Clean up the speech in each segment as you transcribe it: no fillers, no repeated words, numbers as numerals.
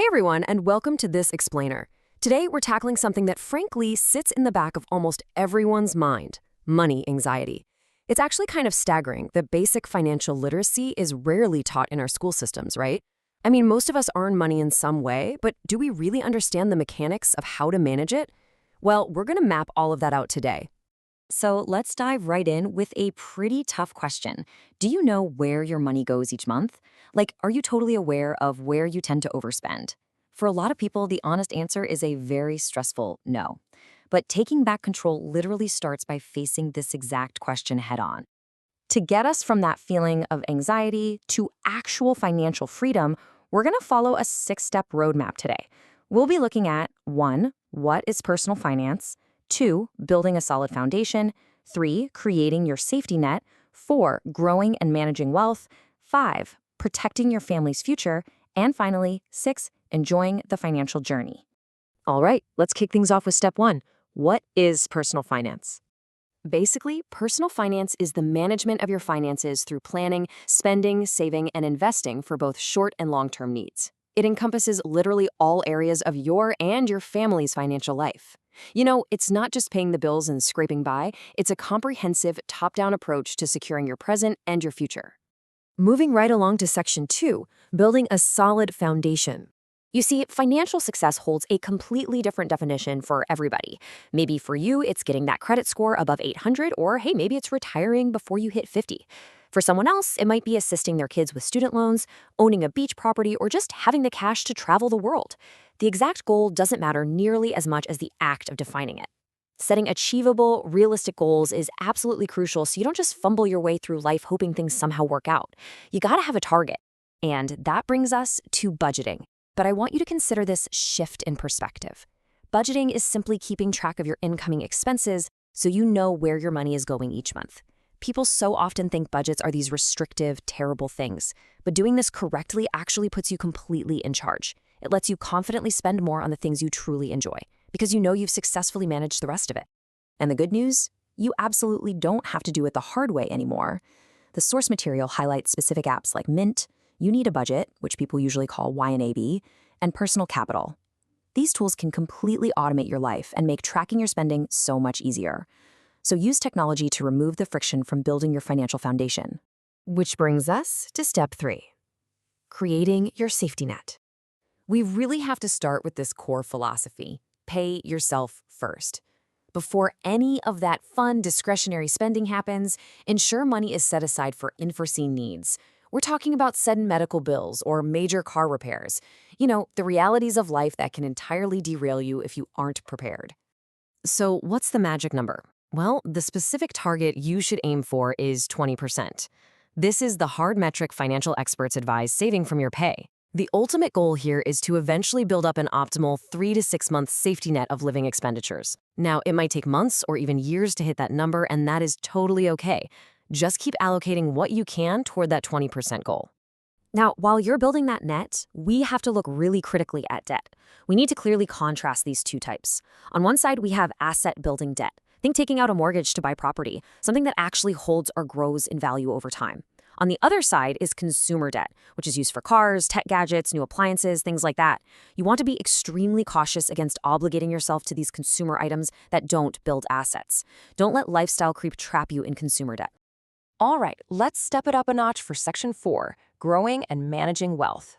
Everyone, and welcome to This Explainer. Today, we're tackling something that frankly sits in the back of almost everyone's mind: money anxiety. It's actually kind of staggering that basic financial literacy is rarely taught in our school systems, right? I mean, most of us earn money in some way, but do we really understand the mechanics of how to manage it? Well, we're going to map all of that out today. So let's dive right in with a pretty tough question. Do you know where your money goes each month? Like, are you totally aware of where you tend to overspend? For a lot of people, the honest answer is a very stressful no. But taking back control literally starts by facing this exact question head on. To get us from that feeling of anxiety to actual financial freedom, we're going to follow a 6-step roadmap today. We'll be looking at 1. What is personal finance? 2. Building a solid foundation. 3. Creating your safety net. 4. Growing and managing wealth. 5. Protecting your family's future. And finally, 6. Enjoying the financial journey. All right, let's kick things off with step 1. What is personal finance? Basically, personal finance is the management of your finances through planning, spending, saving, and investing for both short and long-term needs. It encompasses literally all areas of your and your family's financial life. You know, it's not just paying the bills and scraping by, it's a comprehensive, top-down approach to securing your present and your future. Moving right along to section 2, building a solid foundation. You see, financial success holds a completely different definition for everybody. Maybe for you, it's getting that credit score above 800, or hey, maybe it's retiring before you hit 50. For someone else, it might be assisting their kids with student loans, owning a beach property, or just having the cash to travel the world. The exact goal doesn't matter nearly as much as the act of defining it. Setting achievable, realistic goals is absolutely crucial so you don't just fumble your way through life hoping things somehow work out. You gotta have a target. And that brings us to budgeting. But I want you to consider this shift in perspective. Budgeting is simply keeping track of your incoming expenses so you know where your money is going each month. People so often think budgets are these restrictive, terrible things, but doing this correctly actually puts you completely in charge. It lets you confidently spend more on the things you truly enjoy, because you know you've successfully managed the rest of it. And the good news? You absolutely don't have to do it the hard way anymore. The source material highlights specific apps like Mint, You Need a Budget, which people usually call YNAB, and Personal Capital. These tools can completely automate your life and make tracking your spending so much easier. So use technology to remove the friction from building your financial foundation. Which brings us to step 3, creating your safety net. We really have to start with this core philosophy: pay yourself first. Before any of that fun discretionary spending happens, ensure money is set aside for unforeseen needs. We're talking about sudden medical bills or major car repairs. You know, the realities of life that can entirely derail you if you aren't prepared. So what's the magic number? Well, the specific target you should aim for is 20%. This is the hard metric financial experts advise saving from your pay. The ultimate goal here is to eventually build up an optimal 3 to 6 month safety net of living expenditures. Now, it might take months or even years to hit that number, and that is totally okay. Just keep allocating what you can toward that 20% goal. Now, while you're building that net, we have to look really critically at debt. We need to clearly contrast these two types. On one side, we have asset-building debt. Think taking out a mortgage to buy property, something that actually holds or grows in value over time. On the other side is consumer debt, which is used for cars, tech gadgets, new appliances, things like that. You want to be extremely cautious against obligating yourself to these consumer items that don't build assets. Don't let lifestyle creep trap you in consumer debt. All right, let's step it up a notch for section 4, growing and managing wealth.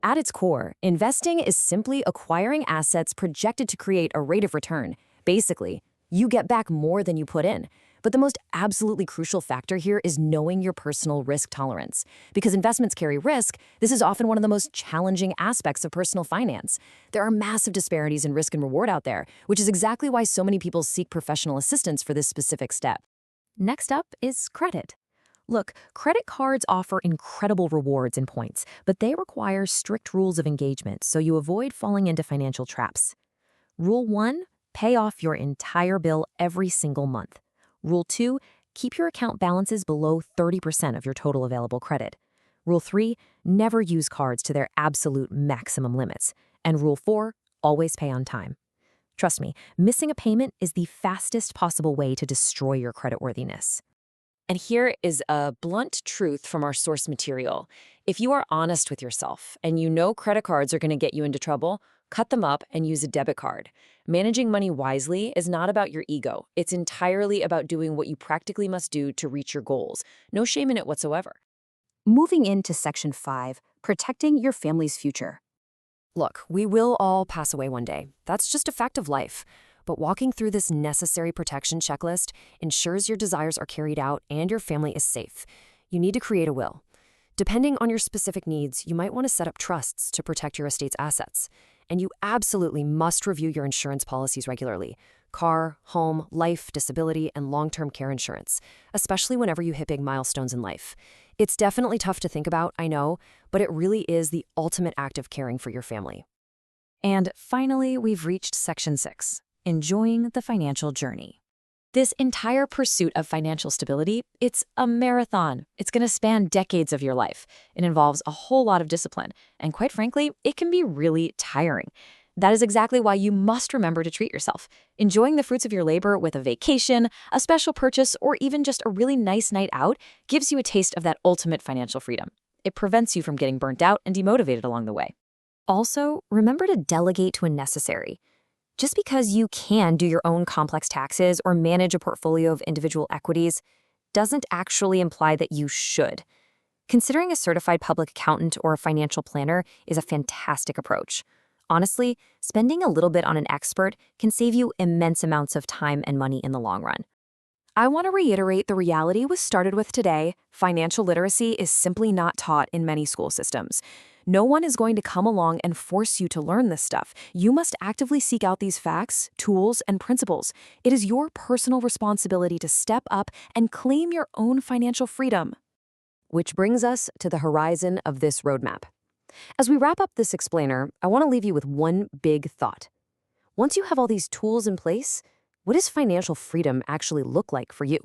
At its core, investing is simply acquiring assets projected to create a rate of return. Basically, you get back more than you put in. But the most absolutely crucial factor here is knowing your personal risk tolerance. Because investments carry risk, this is often one of the most challenging aspects of personal finance. There are massive disparities in risk and reward out there, which is exactly why so many people seek professional assistance for this specific step. Next up is credit. Look, credit cards offer incredible rewards and points, but they require strict rules of engagement so you avoid falling into financial traps. Rule 1, pay off your entire bill every single month. Rule 2, keep your account balances below 30% of your total available credit. Rule 3, never use cards to their absolute maximum limits. And Rule 4, always pay on time. Trust me, missing a payment is the fastest possible way to destroy your creditworthiness. And here is a blunt truth from our source material. If you are honest with yourself and you know credit cards are going to get you into trouble, cut them up and use a debit card. Managing money wisely is not about your ego. It's entirely about doing what you practically must do to reach your goals. No shame in it whatsoever. Moving into Section 5, protecting your family's future. Look, we will all pass away one day. That's just a fact of life. But walking through this necessary protection checklist ensures your desires are carried out and your family is safe. You need to create a will. Depending on your specific needs, you might want to set up trusts to protect your estate's assets. And you absolutely must review your insurance policies regularly: car, home, life, disability, and long-term care insurance, especially whenever you hit big milestones in life. It's definitely tough to think about, I know, but it really is the ultimate act of caring for your family. And finally, we've reached Section 6, enjoying the financial journey. This entire pursuit of financial stability, it's a marathon. It's going to span decades of your life. It involves a whole lot of discipline, and quite frankly, it can be really tiring. That is exactly why you must remember to treat yourself. Enjoying the fruits of your labor with a vacation, a special purchase, or even just a really nice night out gives you a taste of that ultimate financial freedom. It prevents you from getting burnt out and demotivated along the way. Also, remember to delegate when necessary. Just because you can do your own complex taxes or manage a portfolio of individual equities doesn't actually imply that you should. Considering a certified public accountant or a financial planner is a fantastic approach. Honestly, spending a little bit on an expert can save you immense amounts of time and money in the long run. I want to reiterate the reality we started with today. Financial literacy is simply not taught in many school systems. No one is going to come along and force you to learn this stuff. You must actively seek out these facts, tools, and principles. It is your personal responsibility to step up and claim your own financial freedom. Which brings us to the horizon of this roadmap. As we wrap up this explainer, I want to leave you with one big thought. Once you have all these tools in place, what does financial freedom actually look like for you?